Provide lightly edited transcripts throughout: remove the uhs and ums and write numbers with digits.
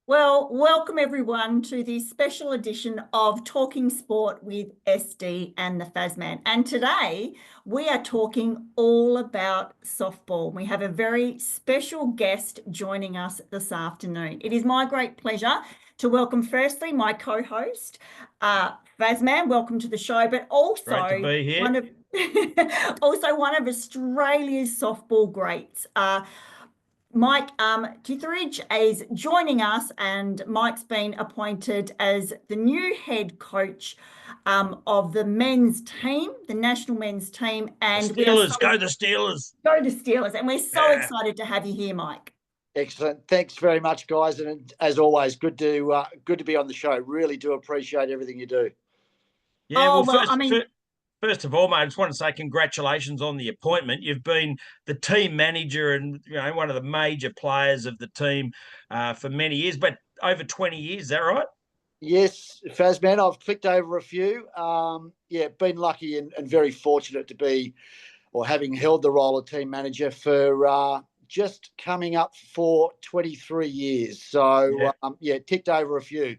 Well, welcome everyone to this special edition of Talking Sport with SD and the Fazman. And today we are talking all about softball. We have a very special guest joining us this afternoon. It is my great pleasure to welcome firstly my co-host, Fazman. Welcome to the show, but also Great to be here. also one of Australia's softball greats. Mike Titheradge is joining us, and Mike's been appointed as the new head coach of the men's team, the national men's team. And the Steelers, go the Steelers. Go the Steelers. And we're so excited to have you here, Mike. Excellent. Thanks very much, guys. And as always, good to be on the show. Really do appreciate everything you do. Yeah, first of all, mate, I just want to say congratulations on the appointment. You've been the team manager and one of the major players of the team for many years, but over 20 years. Is that right? Yes, Fazman. I've clicked over a few. Been lucky and very fortunate to be, or having held the role of team manager for just coming up for 23 years. So ticked over a few.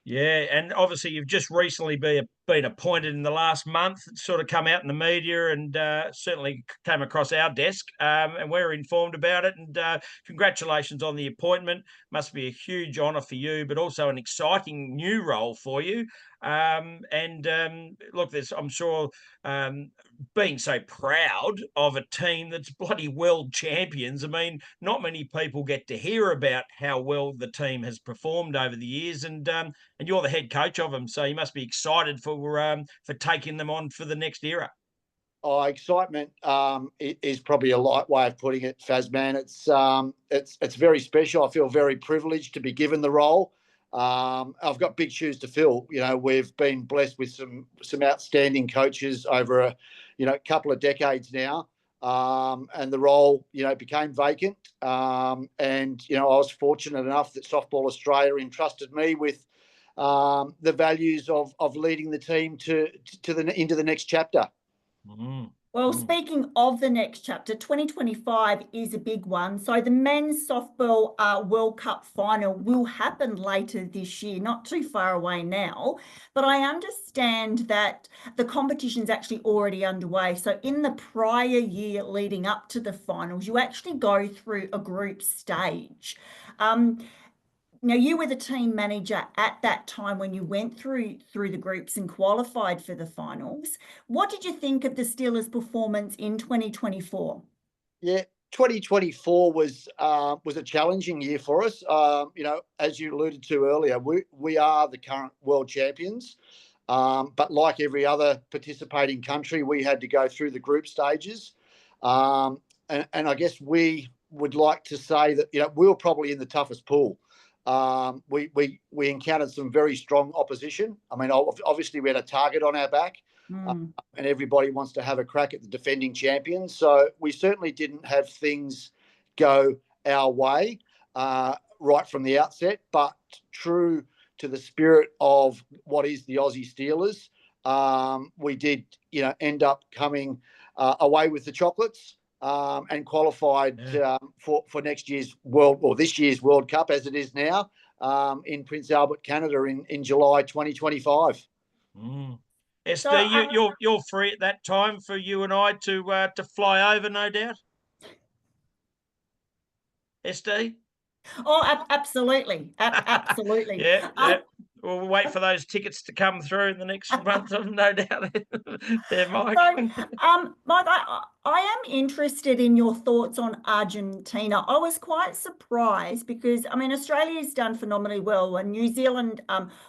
Yeah, and obviously you've just recently been appointed in the last month. It's sort of come out in the media and certainly came across our desk, and we're informed about it. And congratulations on the appointment. Must be a huge honour for you, but also an exciting new role for you. Look, I'm sure being so proud of a team that's bloody world champions. I mean, not many people get to hear about how well the team has performed over the years, and you're the head coach of them, so you must be excited for taking them on for the next era. Oh, excitement is probably a light way of putting it, Fazman. It's very special. I feel very privileged to be given the role. I've got big shoes to fill. We've been blessed with some outstanding coaches over a couple of decades now, and the role became vacant. I was fortunate enough that Softball Australia entrusted me with the values of leading the team into the next chapter. Mm-hmm. Well, speaking of the next chapter, 2025 is a big one. So the men's softball World Cup final will happen later this year, not too far away now. But I understand that the competition's actually already underway. So in the prior year leading up to the finals, you actually go through a group stage. Now, you were the team manager at that time when you went through the groups and qualified for the finals. What did you think of the Steelers' performance in 2024? Yeah, 2024 was a challenging year for us. As you alluded to earlier, we are the current world champions. But like every other participating country, we had to go through the group stages. And I guess we would like to say that, we were probably in the toughest pool. We encountered some very strong opposition. I mean, obviously we had a target on our back, and everybody wants to have a crack at the defending champions. So we certainly didn't have things go our way right from the outset, but true to the spirit of what is the Aussie Steelers, we did, end up coming away with the chocolates. And qualified for next year's this year's World Cup, as it is now, in Prince Albert, Canada, in July 2025. SD, you're free at that time for you and I to fly over, no doubt. SD. Oh, absolutely, absolutely. Yeah. We'll wait for those tickets to come through in the next month, no doubt. There, Mike. So, Mike, I am interested in your thoughts on Argentina. I was quite surprised because, I mean, Australia's done phenomenally well, and New Zealand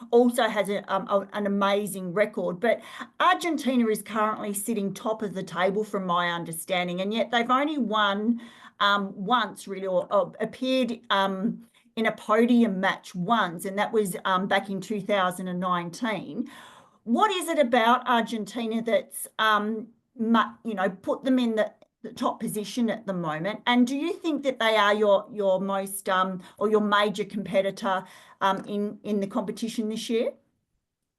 also has an amazing record. But Argentina is currently sitting top of the table, from my understanding, and yet they've only won once, really, or appeared in a podium match once, and that was back in 2019. What is it about Argentina that's, put them in the top position at the moment? And do you think that they are your most or your major competitor in the competition this year?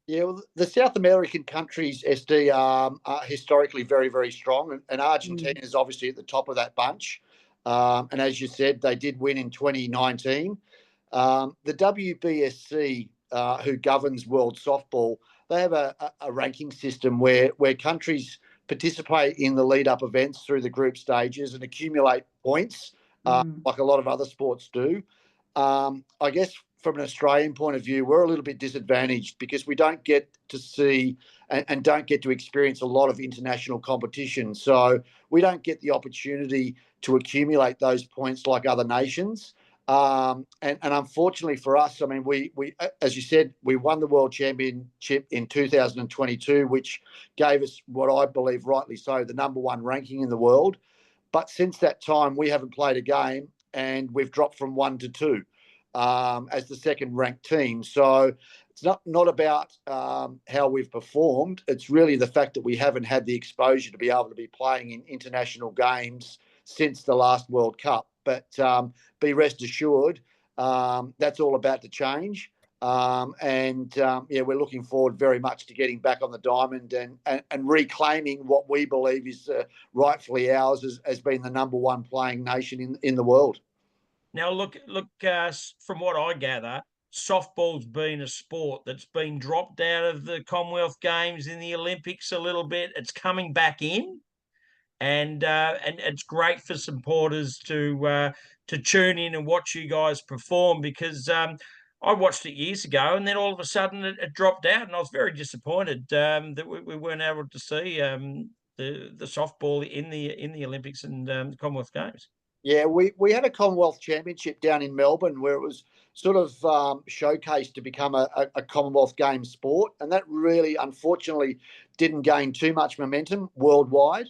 Yeah, well, the South American countries, SD, are historically very, very strong, and Argentina is obviously at the top of that bunch. And as you said, they did win in 2019. The WBSC, who governs world softball, they have a ranking system where countries participate in the lead-up events through the group stages and accumulate points, like a lot of other sports do. I guess from an Australian point of view, we're a little bit disadvantaged because we don't get to see and don't get to experience a lot of international competition. So we don't get the opportunity to accumulate those points like other nations. And unfortunately for us, I mean, we as you said, we won the World Championship in 2022, which gave us what I believe rightly so, the number one ranking in the world. But since that time, we haven't played a game and we've dropped from 1 to 2 as the second ranked team. So it's not about how we've performed. It's really the fact that we haven't had the exposure to be able to be playing in international games since the last World Cup. But be rest assured, that's all about to change. Yeah, we're looking forward very much to getting back on the diamond and reclaiming what we believe is rightfully ours as being the number one playing nation in the world. Now, look. From what I gather, softball's been a sport that's been dropped out of the Commonwealth Games in the Olympics a little bit. It's coming back in, and it's great for supporters to tune in and watch you guys perform because I watched it years ago, and then all of a sudden it dropped out, and I was very disappointed that we weren't able to see the softball in the Olympics and the Commonwealth Games. Yeah, we had a Commonwealth Championship down in Melbourne where it was sort of showcased to become a Commonwealth Games sport, and that really, unfortunately, didn't gain too much momentum worldwide.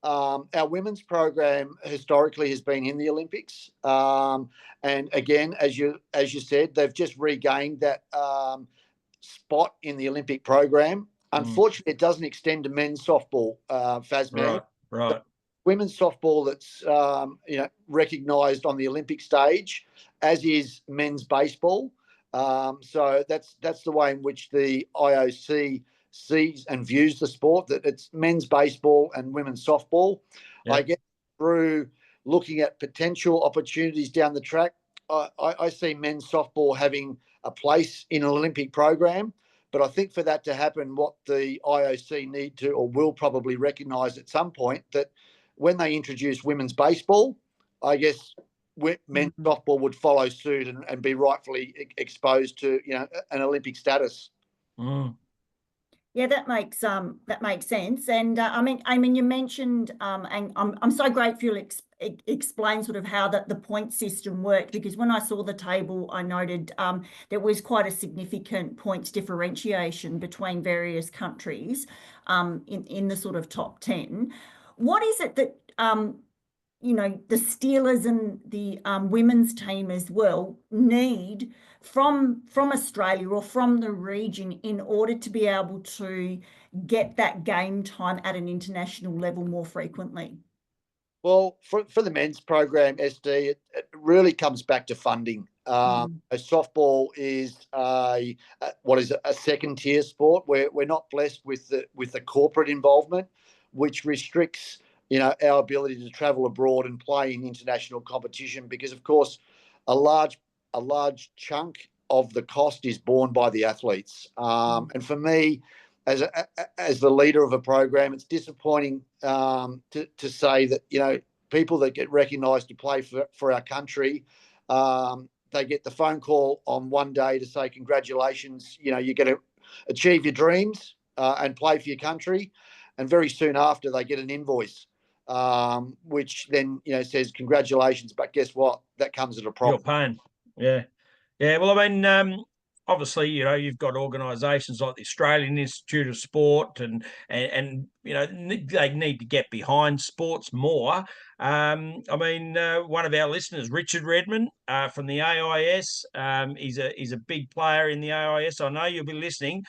Our women's program historically has been in the Olympics, and again, as you said, they've just regained that spot in the Olympic program. Unfortunately, it doesn't extend to men's softball, Fazman. Right. Women's softball that's recognised on the Olympic stage, as is men's baseball. So that's the way in which the IOC sees and views the sport, that it's men's baseball and women's softball. Yep. I guess through looking at potential opportunities down the track, I see men's softball having a place in an Olympic program. But I think for that to happen, what the IOC need to or will probably recognise at some point, that when they introduce women's baseball, I guess men's softball would follow suit and be rightfully exposed to an Olympic status. Yeah, that makes sense. And I mean, you mentioned, and I'm so grateful you explain sort of how the point system worked, because when I saw the table, I noted there was quite a significant points differentiation between various countries in the sort of top 10. What is it that the Steelers and the women's team as well need from Australia or from the region in order to be able to get that game time at an international level more frequently? Well, for the men's program, SD, it really comes back to funding. Softball is a second tier sport where we're not blessed with the corporate involvement, which restricts our ability to travel abroad and play in international competition, because of course a large chunk of the cost is borne by the athletes. And for me, as the leader of a program, it's disappointing to say that people that get recognised to play for our country, they get the phone call on one day to say congratulations, you're going to achieve your dreams and play for your country, and very soon after they get an invoice which then says congratulations, but guess what? That comes at a profit. You're paying. Yeah. Well, I mean, obviously, you've got organisations like the Australian Institute of Sport, and they need to get behind sports more. I mean, one of our listeners, Richard Redmond from the AIS, he's a big player in the AIS. I know you'll be listening.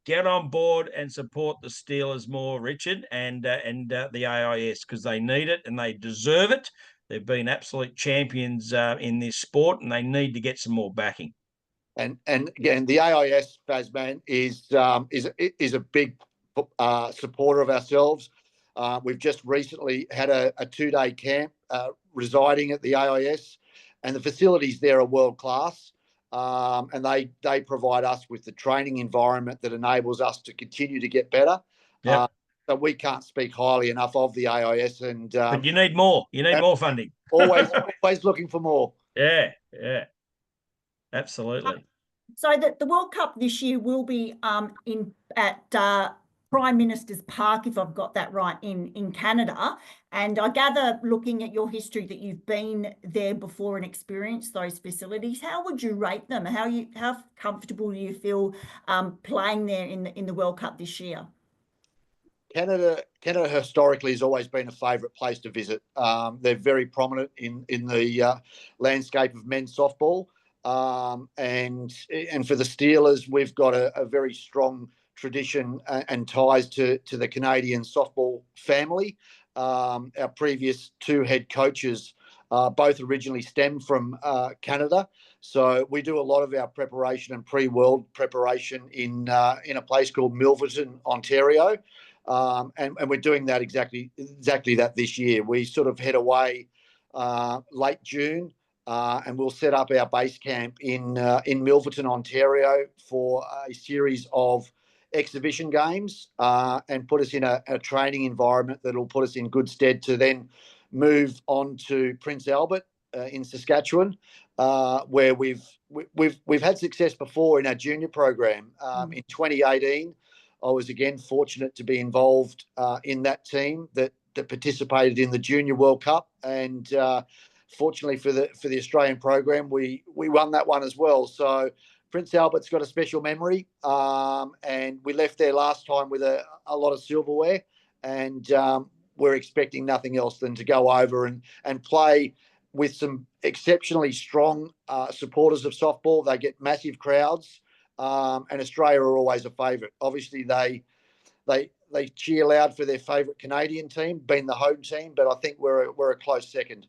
Get on board and support the Steelers more, Richard, and the AIS, because they need it and they deserve it. They've been absolute champions in this sport, and they need to get some more backing. And again, the AIS, Fazman, is a big supporter of ourselves. We've just recently had a 2-day camp residing at the AIS, and the facilities there are world class. and they provide us with the training environment that enables us to continue to get better. Yeah. So we can't speak highly enough of the AIS, and but you need more. You need more funding. always looking for more. Yeah, absolutely. So the World Cup this year will be at Prime Minister's Park, if I've got that right, in Canada. And I gather, looking at your history, that you've been there before and experienced those facilities. How would you rate them? How comfortable do you feel playing there in the World Cup this year? Canada historically has always been a favourite place to visit. They're very prominent in the landscape of men's softball. And for the Steelers, we've got a very strong tradition and ties to the Canadian softball family. Our previous two head coaches both originally stemmed from Canada. So we do a lot of our preparation and pre-world preparation in a place called Milverton, Ontario. And we're doing that exactly that this year. We sort of head away late June, and we'll set up our base camp in Milverton, Ontario, for a series of exhibition games, and put us in a training environment that'll put us in good stead to then move on to Prince Albert in Saskatchewan, where we've had success before in our junior program. In 2018. I was again fortunate to be involved in that team that participated in the Junior World Cup, and fortunately for the Australian program, we won that one as well. So Prince Albert's got a special memory, and we left there last time with a lot of silverware, and we're expecting nothing else than to go over and play with some exceptionally strong supporters of softball. They get massive crowds. And Australia are always a favourite. Obviously, they cheer loud for their favourite Canadian team, being the home team, but I think we're a close second.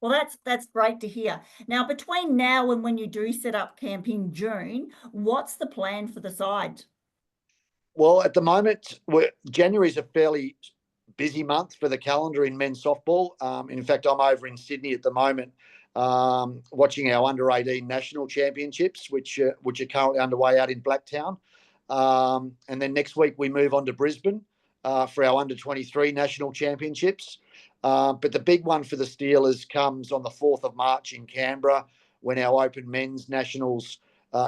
Well, that's great to hear. Now, between now and when you do set up camp in June, what's the plan for the side? Well, at the moment, January is a fairly busy month for the calendar in men's softball. In fact, I'm over in Sydney at the moment, watching our under-18 national championships, which are currently underway out in Blacktown. And then next week we move on to Brisbane for our under-23 national championships. But the big one for the Steelers comes on the 4th of March in Canberra, when our Open Men's Nationals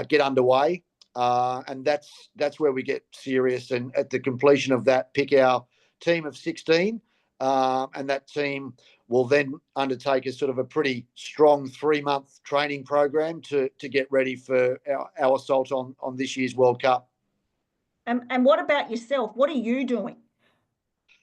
get underway. And that's where we get serious. And at the completion of that, pick our team of 16. And that team will then undertake a sort of a pretty strong 3-month training program to get ready for our assault on this year's World Cup. And what about yourself? What are you doing?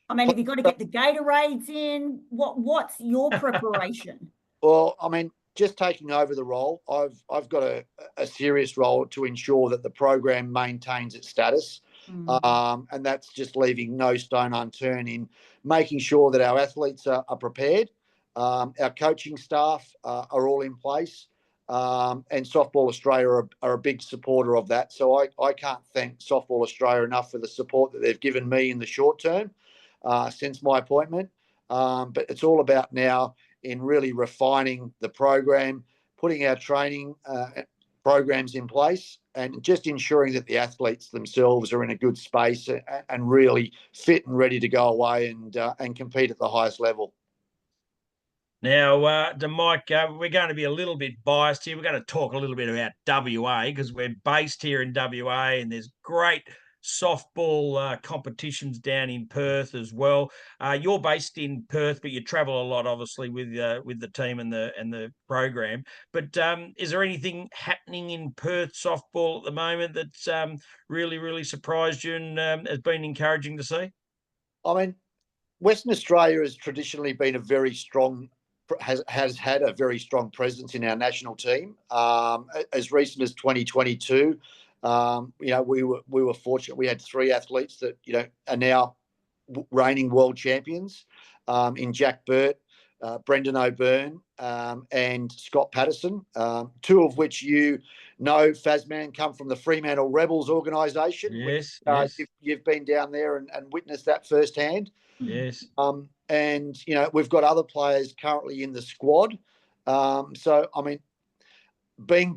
I mean, have you got to get the Gatorades in? What's your preparation? Well, I mean, just taking over the role, I've got a serious role to ensure that the program maintains its status. And that's just leaving no stone unturned in making sure that our athletes are prepared. Our coaching staff are all in place. And Softball Australia are a big supporter of that. So I can't thank Softball Australia enough for the support that they've given me in the short term since my appointment. But it's all about now in really refining the program, putting our training programs in place, and just ensuring that the athletes themselves are in a good space and really fit and ready to go away and compete at the highest level. Now, Mike, we're going to be a little bit biased here. We're going to talk a little bit about WA, because we're based here in WA, and there's great softball competitions down in Perth as well. You're based in Perth, but you travel a lot, obviously, with the team and the program. But is there anything happening in Perth softball at the moment that's really, really surprised you and has been encouraging to see? I mean, Western Australia has traditionally been has had a very strong presence in our national team. As recent as 2022, we were fortunate. We had 3 athletes that are now reigning world champions in Jack Burt, Brendan O'Byrne, and Scott Patterson. 2 of which Fazman, come from the Fremantle Rebels organisation. Yes, You've been down there and witnessed that firsthand. Yes. And we've got other players currently in the squad. So I mean, being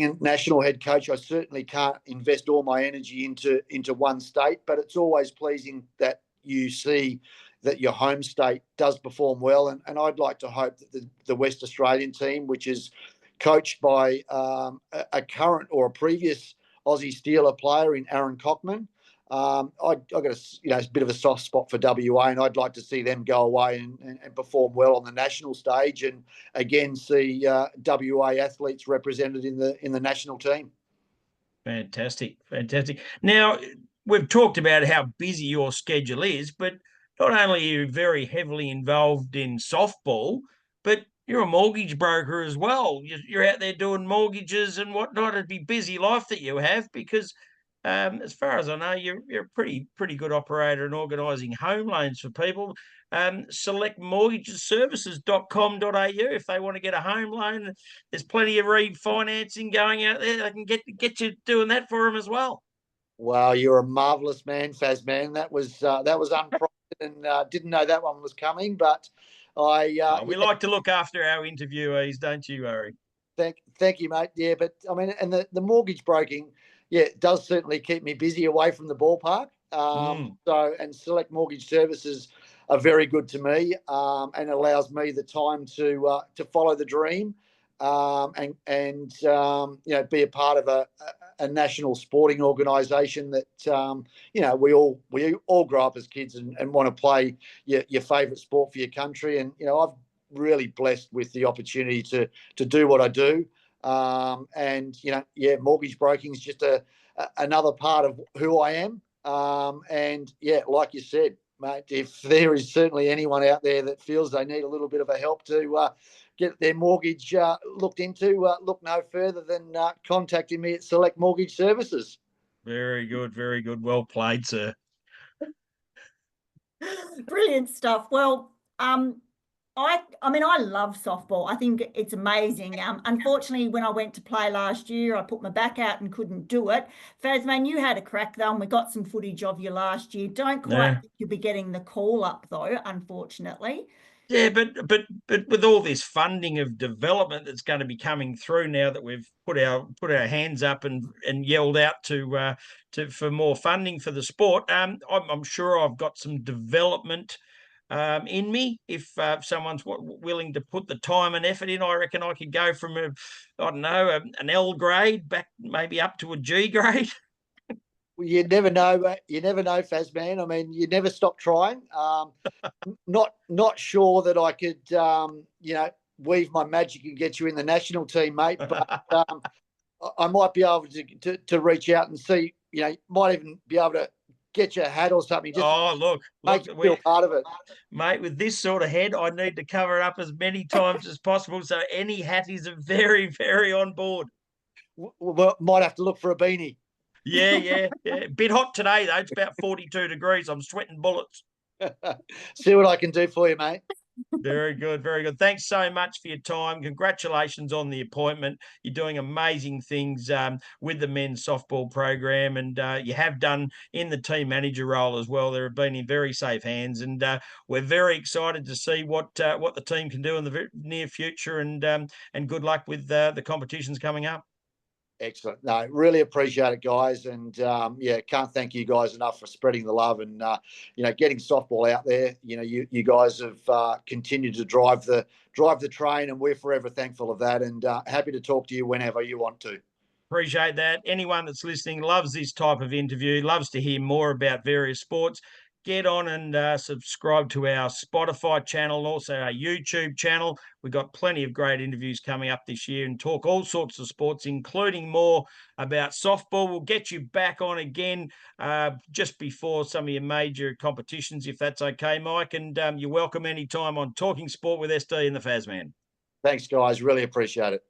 a national head coach, I certainly can't invest all my energy into one state, but it's always pleasing that you see that your home state does perform well. And I'd like to hope that the West Australian team, which is coached by a current or a previous Aussie Steeler player in Aaron Cockman, I got a bit of a soft spot for WA, and I'd like to see them go away and perform well on the national stage, and again see WA athletes represented in the national team. Fantastic. Now, we've talked about how busy your schedule is, but not only are you very heavily involved in softball, but you're a mortgage broker as well. You're out there doing mortgages and whatnot. It'd be busy life that you have, because as far as I know, you're a pretty good operator in organising home loans for people. Selectmortgageservices.com.au if they want to get a home loan. There's plenty of refinancing going out there. They can get you doing that for them as well. Wow, you're a marvellous man, Fazman. That was unprompted, and didn't know that one was coming. But we like to look after our interviewees, don't you worry. Thank you, mate. Yeah, but I mean, and the mortgage broking, yeah, it does certainly keep me busy away from the ballpark. So, and Select Mortgage Services are very good to me, and allows me the time to follow the dream, and be a part of a national sporting organisation that we all grow up as kids and want to play your favourite sport for your country. And I've really blessed with the opportunity to do what I do. Mortgage broking is just another part of who I am. Like you said, mate, if there is certainly anyone out there that feels they need a little bit of a help to get their mortgage looked into, look no further than contacting me at Select Mortgage Services. Very good. Well played, sir. Brilliant stuff. Well, I love softball. I think it's amazing. Unfortunately, when I went to play last year, I put my back out and couldn't do it. Fazman, you had a crack though, and we got some footage of you last year. Don't quite think you'll be getting the call up though, unfortunately. Yeah, but with all this funding of development that's going to be coming through now that we've put our hands up and yelled out for more funding for the sport, I'm sure I've got some development in me. If someone's willing to put the time and effort in, I reckon I could go from an L grade back maybe up to a G grade. Well, you never know, Fazman. I mean, you never stop trying. Not sure that I could, weave my magic and get you in the national team, mate. But I might be able to reach out and see. Might even be able to get you a hat or something. Just look, make you feel part of it, mate. With this sort of head, I need to cover it up as many times as possible. So any hat is very, very on board. Well, might have to look for a beanie. Yeah. Bit hot today though. It's about 42 degrees. I'm sweating bullets. See what I can do for you, mate. Very good. Thanks so much for your time. Congratulations on the appointment. You're doing amazing things with the men's softball program, and you have done in the team manager role as well. They've been in very safe hands, and we're very excited to see what the team can do in the near future. And good luck with the competitions coming up. Excellent. No, really appreciate it, guys. And can't thank you guys enough for spreading the love and, getting softball out there. You guys have continued to drive the train, and we're forever thankful of that, and happy to talk to you whenever you want to. Appreciate that. Anyone that's listening loves this type of interview, loves to hear more about various sports. Get on and subscribe to our Spotify channel, also our YouTube channel. We've got plenty of great interviews coming up this year and talk all sorts of sports, including more about softball. We'll get you back on again just before some of your major competitions, if that's okay, Mike. And you're welcome anytime on Talking Sport with SD and the Fazman. Thanks, guys. Really appreciate it.